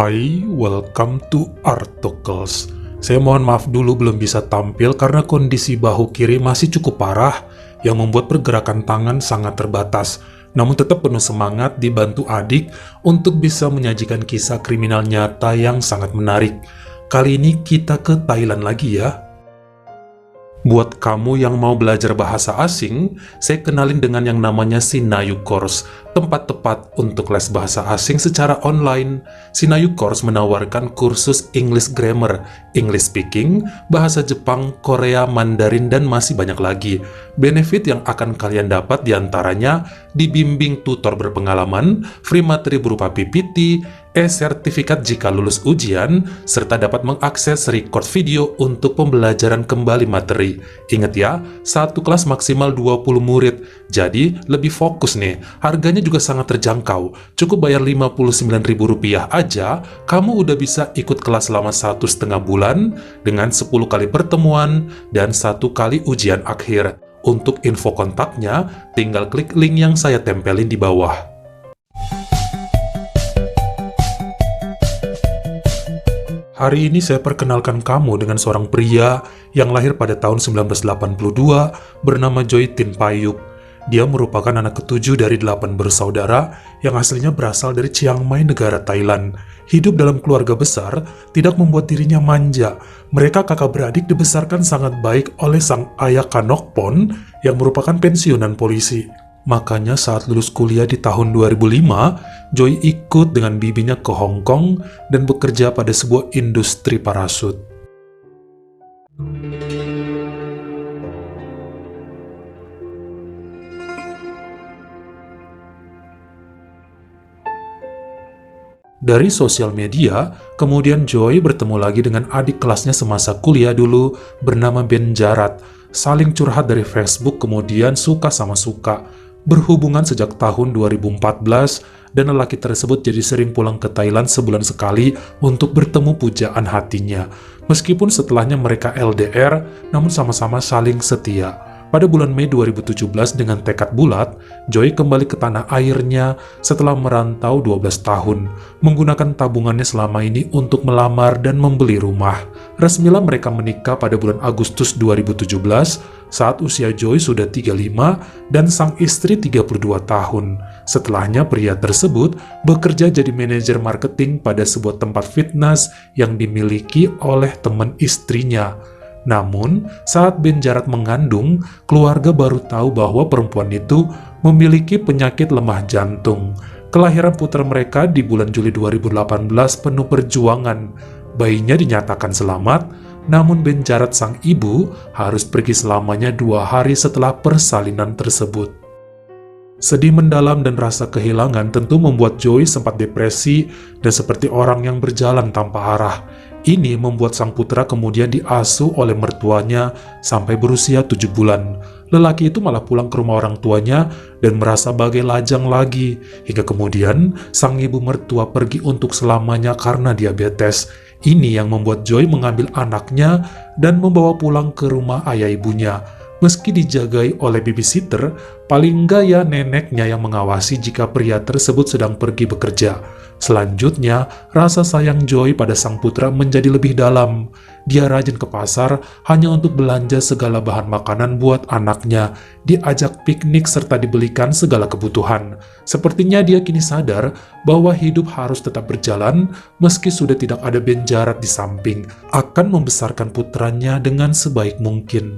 Hai, welcome to Articles. Saya mohon maaf dulu belum bisa tampil karena kondisi bahu kiri masih cukup parah yang membuat pergerakan tangan sangat terbatas. Namun tetap penuh semangat dibantu adik untuk bisa menyajikan kisah kriminal nyata yang sangat menarik. Kali ini kita ke Thailand lagi ya. Buat kamu yang mau belajar bahasa asing, saya kenalin dengan yang namanya Sinayu Course, tempat tepat untuk les bahasa asing secara online. Sinayu Course menawarkan kursus English Grammar, English Speaking, bahasa Jepang, Korea, Mandarin, dan masih banyak lagi. Benefit yang akan kalian dapat diantaranya dibimbing tutor berpengalaman, free materi berupa PPT, sertifikat jika lulus ujian, serta dapat mengakses record video untuk pembelajaran kembali materi. Ingat ya, satu kelas maksimal 20 murid, jadi lebih fokus nih. Harganya juga sangat terjangkau, cukup bayar Rp59.000 aja, kamu udah bisa ikut kelas selama 1,5 bulan, dengan 10 kali pertemuan, dan 1 kali ujian akhir. Untuk info kontaknya, tinggal klik link yang saya tempelin di bawah. Hari ini saya perkenalkan kamu dengan seorang pria yang lahir pada tahun 1982 bernama Joy Tin Payup. Dia merupakan anak ketujuh dari 8 bersaudara yang aslinya berasal dari Chiang Mai, negara Thailand. Hidup dalam keluarga besar tidak membuat dirinya manja. Mereka kakak beradik dibesarkan sangat baik oleh sang ayah Kanokpon yang merupakan pensiunan polisi. Makanya saat lulus kuliah di tahun 2005, Joy ikut dengan bibinya ke Hong Kong dan bekerja pada sebuah industri parasut. Dari sosial media, kemudian Joy bertemu lagi dengan adik kelasnya semasa kuliah dulu bernama Ben Jarat. Saling curhat dari Facebook, kemudian suka sama suka. Berhubungan sejak tahun 2014, dan lelaki tersebut jadi sering pulang ke Thailand sebulan sekali untuk bertemu pujaan hatinya. Meskipun setelahnya mereka LDR, namun sama-sama saling setia. Pada bulan Mei 2017 dengan tekad bulat, Joy kembali ke tanah airnya setelah merantau 12 tahun, menggunakan tabungannya selama ini untuk melamar dan membeli rumah. Resmilah mereka menikah pada bulan Agustus 2017 saat usia Joy sudah 35 dan sang istri 32 tahun. Setelahnya pria tersebut bekerja jadi manajer marketing pada sebuah tempat fitness yang dimiliki oleh teman istrinya. Namun, saat Ben Jarat mengandung, keluarga baru tahu bahwa perempuan itu memiliki penyakit lemah jantung. Kelahiran putra mereka di bulan Juli 2018 penuh perjuangan. Bayinya dinyatakan selamat, namun Ben Jarat sang ibu harus pergi selamanya 2 hari setelah persalinan tersebut. Sedih mendalam dan rasa kehilangan tentu membuat Joy sempat depresi dan seperti orang yang berjalan tanpa arah. Ini membuat sang putra kemudian diasuh oleh mertuanya sampai berusia 7 bulan. Lelaki itu malah pulang ke rumah orang tuanya dan merasa bagai lajang lagi. Hingga kemudian sang ibu mertua pergi untuk selamanya karena diabetes. Ini yang membuat Joy mengambil anaknya dan membawa pulang ke rumah ayah ibunya. Meski dijagai oleh babysitter, paling enggak ya neneknya yang mengawasi jika pria tersebut sedang pergi bekerja. Selanjutnya, rasa sayang Joy pada sang putra menjadi lebih dalam. Dia rajin ke pasar hanya untuk belanja segala bahan makanan buat anaknya, diajak piknik serta dibelikan segala kebutuhan. Sepertinya dia kini sadar bahwa hidup harus tetap berjalan meski sudah tidak ada Ben Jarat di samping, akan membesarkan putranya dengan sebaik mungkin.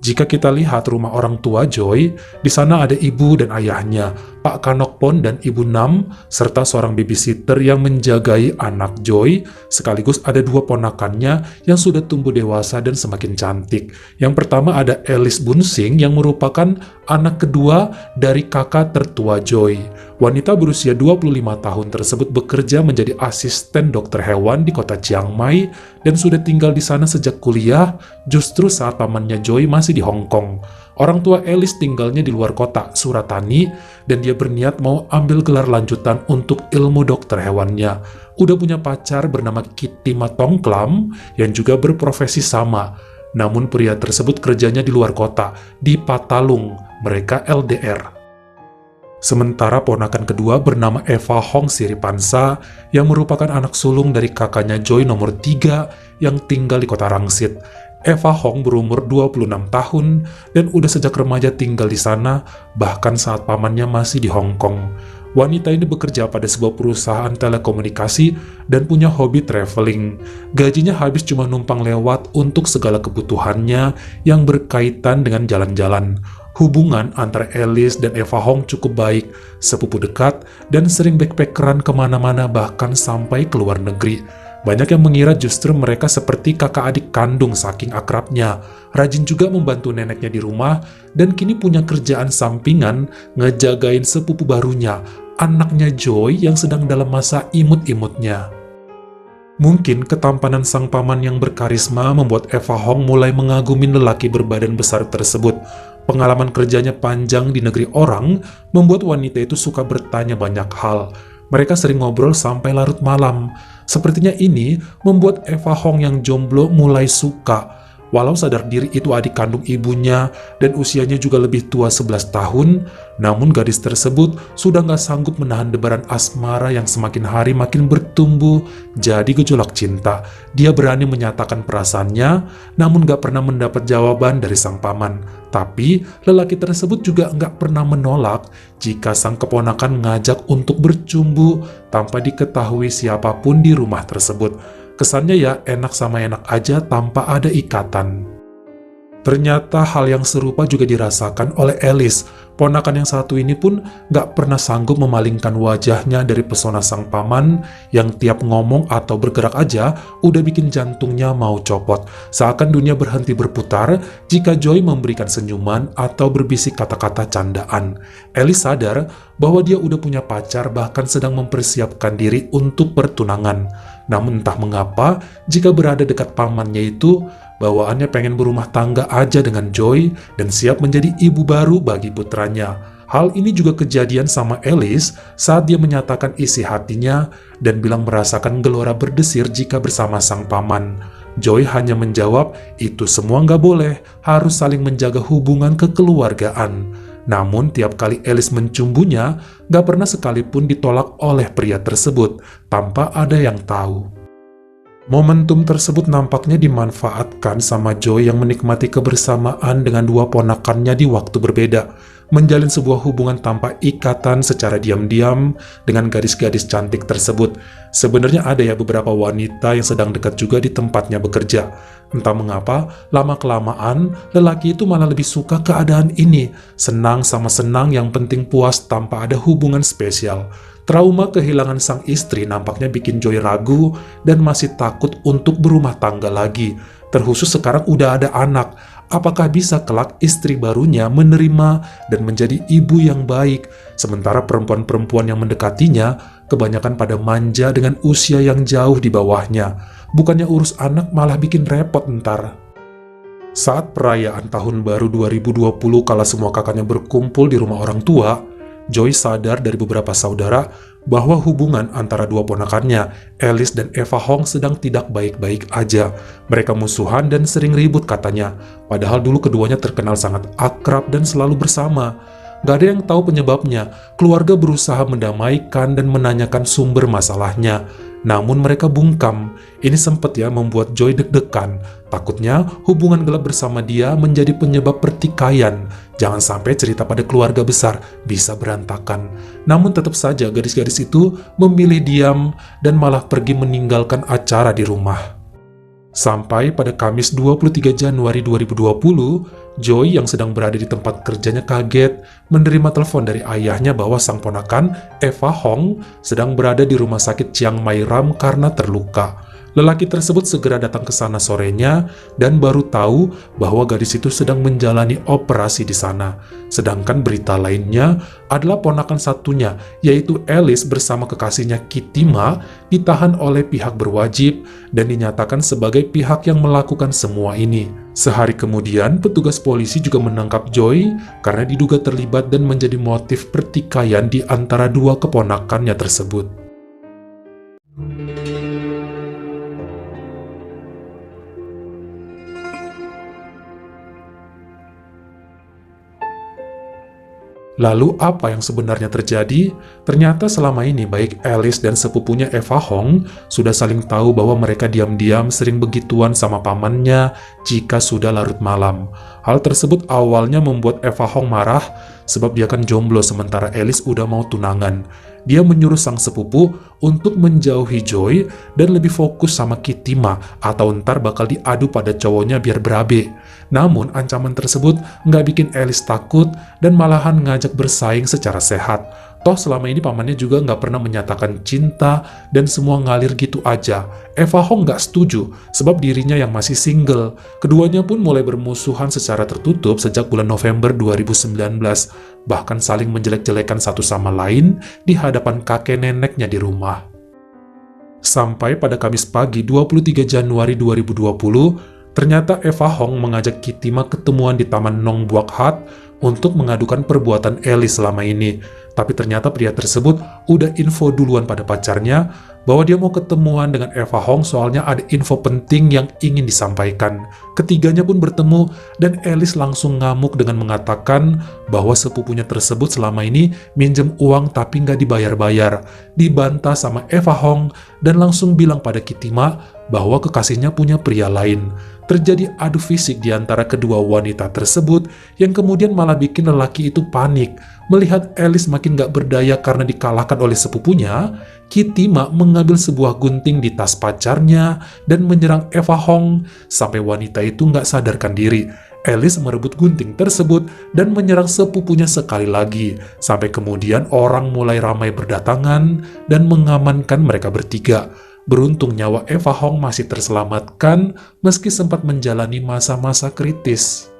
Jika kita lihat rumah orang tua Joy, di sana ada ibu dan ayahnya, Pak Kanokpon dan Ibu Nam, serta seorang babysitter yang menjagai anak Joy, sekaligus ada 2 ponakannya yang sudah tumbuh dewasa dan semakin cantik. Yang pertama ada Alice Bunsing yang merupakan anak kedua dari kakak tertua Joy. Wanita berusia 25 tahun tersebut bekerja menjadi asisten dokter hewan di kota Chiang Mai dan sudah tinggal di sana sejak kuliah, justru saat pamannya Joy masih di Hong Kong. Orang tua Alice tinggalnya di luar kota, Suratani, dan dia berniat mau ambil gelar lanjutan untuk ilmu dokter hewannya. Udah punya pacar bernama Kitty Matongklam yang juga berprofesi sama. Namun pria tersebut kerjanya di luar kota, di Patalung. Mereka LDR. Sementara ponakan kedua bernama Eva Hong Siripansa yang merupakan anak sulung dari kakaknya Joy nomor 3 yang tinggal di kota Rangsit. Eva Hong berumur 26 tahun dan udah sejak remaja tinggal di sana, bahkan saat pamannya masih di Hong Kong. Wanita ini bekerja pada sebuah perusahaan telekomunikasi dan punya hobi traveling. Gajinya habis cuma numpang lewat untuk segala kebutuhannya yang berkaitan dengan jalan-jalan. Hubungan antara Alice dan Eva Hong cukup baik, sepupu dekat, dan sering backpackeran kemana-mana bahkan sampai ke luar negeri. Banyak yang mengira justru mereka seperti kakak adik kandung saking akrabnya. Rajin juga membantu neneknya di rumah, dan kini punya kerjaan sampingan ngejagain sepupu barunya, anaknya Joy yang sedang dalam masa imut-imutnya. Mungkin ketampanan sang paman yang berkarisma membuat Eva Hong mulai mengagumi lelaki berbadan besar tersebut. Pengalaman kerjanya panjang di negeri orang membuat wanita itu suka bertanya banyak hal. Mereka sering ngobrol sampai larut malam. Sepertinya ini membuat Eva Hong yang jomblo mulai suka. Walau sadar diri itu adik kandung ibunya dan usianya juga lebih tua 11 tahun, namun gadis tersebut sudah gak sanggup menahan debaran asmara yang semakin hari makin bertumbuh jadi gejolak cinta. Dia berani menyatakan perasaannya, namun gak pernah mendapat jawaban dari sang paman. Tapi lelaki tersebut juga gak pernah menolak jika sang keponakan ngajak untuk bercumbu tanpa diketahui siapapun di rumah tersebut. Kesannya ya enak sama enak aja tanpa ada ikatan. Ternyata hal yang serupa juga dirasakan oleh Alice. Ponakan yang satu ini pun gak pernah sanggup memalingkan wajahnya dari pesona sang paman yang tiap ngomong atau bergerak aja udah bikin jantungnya mau copot. Seakan dunia berhenti berputar jika Joy memberikan senyuman atau berbisik kata-kata candaan. Alice sadar bahwa dia udah punya pacar bahkan sedang mempersiapkan diri untuk pertunangan. Namun entah mengapa jika berada dekat pamannya itu, bawaannya pengen berumah tangga aja dengan Joy dan siap menjadi ibu baru bagi putranya. Hal ini juga kejadian sama Alice saat dia menyatakan isi hatinya dan bilang merasakan gelora berdesir jika bersama sang paman. Joy hanya menjawab, itu semua nggak boleh, harus saling menjaga hubungan kekeluargaan. Namun tiap kali Alice mencumbunya, gak pernah sekalipun ditolak oleh pria tersebut, tanpa ada yang tahu. Momentum tersebut nampaknya dimanfaatkan sama Joy yang menikmati kebersamaan dengan dua ponakannya di waktu berbeda, menjalin sebuah hubungan tanpa ikatan secara diam-diam dengan gadis-gadis cantik tersebut. Sebenarnya ada ya beberapa wanita yang sedang dekat juga di tempatnya bekerja. Entah mengapa, lama-kelamaan lelaki itu malah lebih suka keadaan ini. Senang sama senang, yang penting puas tanpa ada hubungan spesial. Trauma kehilangan sang istri nampaknya bikin Joy ragu dan masih takut untuk berumah tangga lagi. Terkhusus sekarang udah ada anak. Apakah bisa kelak istri barunya menerima dan menjadi ibu yang baik, sementara perempuan-perempuan yang mendekatinya kebanyakan pada manja dengan usia yang jauh di bawahnya. Bukannya urus anak malah bikin repot ntar. Saat perayaan tahun baru 2020 kala semua kakaknya berkumpul di rumah orang tua, Joy sadar dari beberapa saudara bahwa hubungan antara dua ponakannya, Alice dan Eva Hong, sedang tidak baik-baik aja. Mereka musuhan dan sering ribut katanya, padahal dulu keduanya terkenal sangat akrab dan selalu bersama. Gak ada yang tahu penyebabnya. Keluarga berusaha mendamaikan dan menanyakan sumber masalahnya. Namun mereka bungkam. Ini sempat ya membuat Joy deg-degan. Takutnya hubungan gelap bersama dia menjadi penyebab pertikaian. Jangan sampai cerita pada keluarga besar bisa berantakan. Namun tetap saja gadis-gadis itu memilih diam dan malah pergi meninggalkan acara di rumah. Sampai pada Kamis 23 Januari 2020, Joy yang sedang berada di tempat kerjanya kaget menerima telepon dari ayahnya bahwa sang ponakan, Eva Hong, sedang berada di rumah sakit Chiang Mai Ram karena terluka. Lelaki tersebut segera datang ke sana sorenya dan baru tahu bahwa gadis itu sedang menjalani operasi di sana. Sedangkan berita lainnya adalah ponakan satunya, yaitu Alice bersama kekasihnya Kitima, ditahan oleh pihak berwajib dan dinyatakan sebagai pihak yang melakukan semua ini. Sehari kemudian, petugas polisi juga menangkap Joy karena diduga terlibat dan menjadi motif pertikaian di antara dua keponakannya tersebut. Lalu apa yang sebenarnya terjadi? Ternyata selama ini baik Alice dan sepupunya Eva Hong sudah saling tahu bahwa mereka diam-diam sering begituan sama pamannya jika sudah larut malam. Hal tersebut awalnya membuat Eva Hong marah sebab dia kan jomblo sementara Alice udah mau tunangan. Dia menyuruh sang sepupu untuk menjauhi Joy dan lebih fokus sama Kitty Ma atau ntar bakal diadu pada cowoknya biar berabe. Namun ancaman tersebut nggak bikin Alice takut dan malahan ngajak bersaing secara sehat. Toh selama ini pamannya juga nggak pernah menyatakan cinta dan semua ngalir gitu aja. Eva Hong nggak setuju sebab dirinya yang masih single. Keduanya pun mulai bermusuhan secara tertutup sejak bulan November 2019. Bahkan saling menjelek-jelekan satu sama lain di hadapan kakek neneknya di rumah. Sampai pada Kamis pagi 23 Januari 2020, ternyata Eva Hong mengajak Kitty Ma ketemuan di Taman Nong Buak Hat untuk mengadukan perbuatan Alice selama ini. Tapi ternyata pria tersebut udah info duluan pada pacarnya bahwa dia mau ketemuan dengan Eva Hong soalnya ada info penting yang ingin disampaikan. Ketiganya pun bertemu dan Alice langsung ngamuk dengan mengatakan bahwa sepupunya tersebut selama ini minjem uang tapi nggak dibayar-bayar. Dibantah sama Eva Hong dan langsung bilang pada Kitty Ma bahwa kekasihnya punya pria lain. Terjadi adu fisik di antara kedua wanita tersebut yang kemudian malah bikin lelaki itu panik. Melihat Alice makin gak berdaya karena dikalahkan oleh sepupunya, Kitty Ma mengambil sebuah gunting di tas pacarnya dan menyerang Eva Hong sampai wanita itu gak sadarkan diri. Alice merebut gunting tersebut dan menyerang sepupunya sekali lagi, sampai kemudian orang mulai ramai berdatangan dan mengamankan mereka bertiga. Beruntung nyawa Eva Hong masih terselamatkan meski sempat menjalani masa-masa kritis.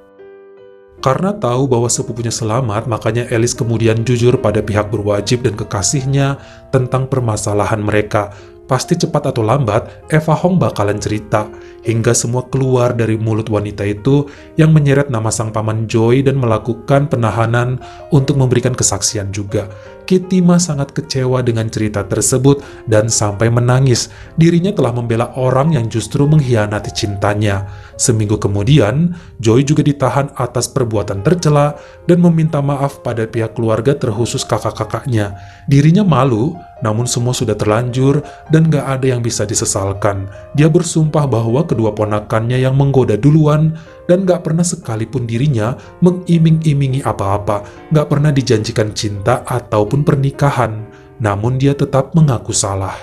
Karena tahu bahwa sepupunya selamat, makanya Alice kemudian jujur pada pihak berwajib dan kekasihnya tentang permasalahan mereka. Pasti cepat atau lambat, Eva Hong bakalan cerita, hingga semua keluar dari mulut wanita itu yang menyeret nama sang paman Joy dan melakukan penahanan untuk memberikan kesaksian juga. Kitty Ma sangat kecewa dengan cerita tersebut dan sampai menangis. Dirinya telah membela orang yang justru mengkhianati cintanya. Seminggu kemudian, Joy juga ditahan atas perbuatan tercela dan meminta maaf pada pihak keluarga terkhusus kakak-kakaknya. Dirinya malu, namun semua sudah terlanjur dan gak ada yang bisa disesalkan. Dia bersumpah bahwa kedua ponakannya yang menggoda duluan dan gak pernah sekalipun dirinya mengiming-imingi apa-apa, gak pernah dijanjikan cinta ataupun pernikahan, namun dia tetap mengaku salah.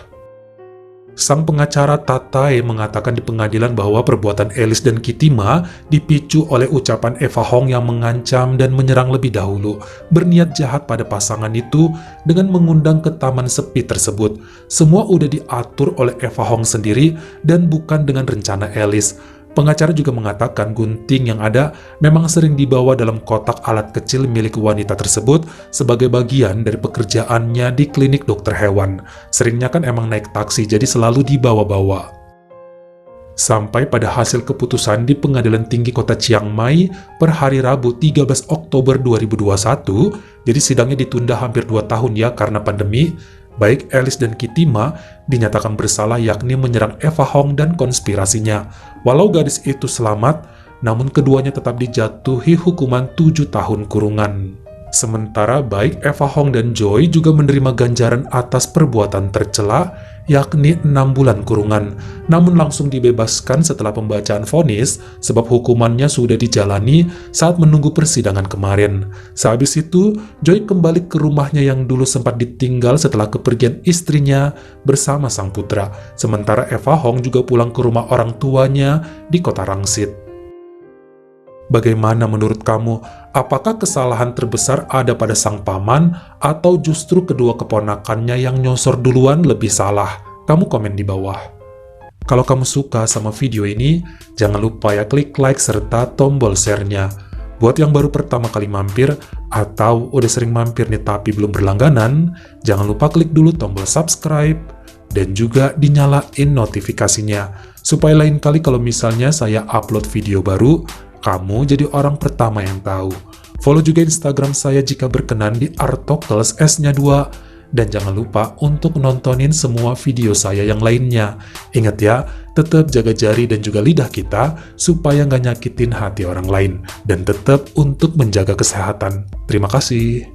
Sang pengacara Tatai mengatakan di pengadilan bahwa perbuatan Alice dan Kitty Ma dipicu oleh ucapan Eva Hong yang mengancam dan menyerang lebih dahulu, berniat jahat pada pasangan itu dengan mengundang ke taman sepi tersebut. Semua udah diatur oleh Eva Hong sendiri dan bukan dengan rencana Alice. Pengacara juga mengatakan gunting yang ada memang sering dibawa dalam kotak alat kecil milik wanita tersebut sebagai bagian dari pekerjaannya di klinik dokter hewan. Seringnya kan emang naik taksi, jadi selalu dibawa-bawa. Sampai pada hasil keputusan di Pengadilan Tinggi Kota Chiang Mai per hari Rabu 13 Oktober 2021, jadi sidangnya ditunda hampir 2 tahun ya karena pandemi. Baik Alice dan Kitty Ma dinyatakan bersalah yakni menyerang Eva Hong dan konspirasinya. Walau gadis itu selamat, namun keduanya tetap dijatuhi hukuman 7 tahun kurungan. Sementara baik Eva Hong dan Joy juga menerima ganjaran atas perbuatan tercela, yakni 6 bulan kurungan, namun langsung dibebaskan setelah pembacaan vonis sebab hukumannya sudah dijalani saat menunggu persidangan kemarin. Sehabis itu, Joy kembali ke rumahnya yang dulu sempat ditinggal setelah kepergian istrinya bersama sang putra, sementara Eva Hong juga pulang ke rumah orang tuanya di kota Rangsit. Bagaimana menurut kamu? Apakah kesalahan terbesar ada pada sang paman atau justru kedua keponakannya yang nyosor duluan lebih salah? Kamu komen di bawah. Kalau kamu suka sama video ini, jangan lupa ya klik like serta tombol share-nya. Buat yang baru pertama kali mampir atau udah sering mampir nih tapi belum berlangganan, jangan lupa klik dulu tombol subscribe dan juga dinyalain notifikasinya. Supaya lain kali kalau misalnya saya upload video baru, kamu jadi orang pertama yang tahu. Follow juga Instagram saya jika berkenan di Artokels S-nya 2. Dan jangan lupa untuk nontonin semua video saya yang lainnya. Ingat ya, tetap jaga jari dan juga lidah kita supaya nggak nyakitin hati orang lain. Dan tetap untuk menjaga kesehatan. Terima kasih.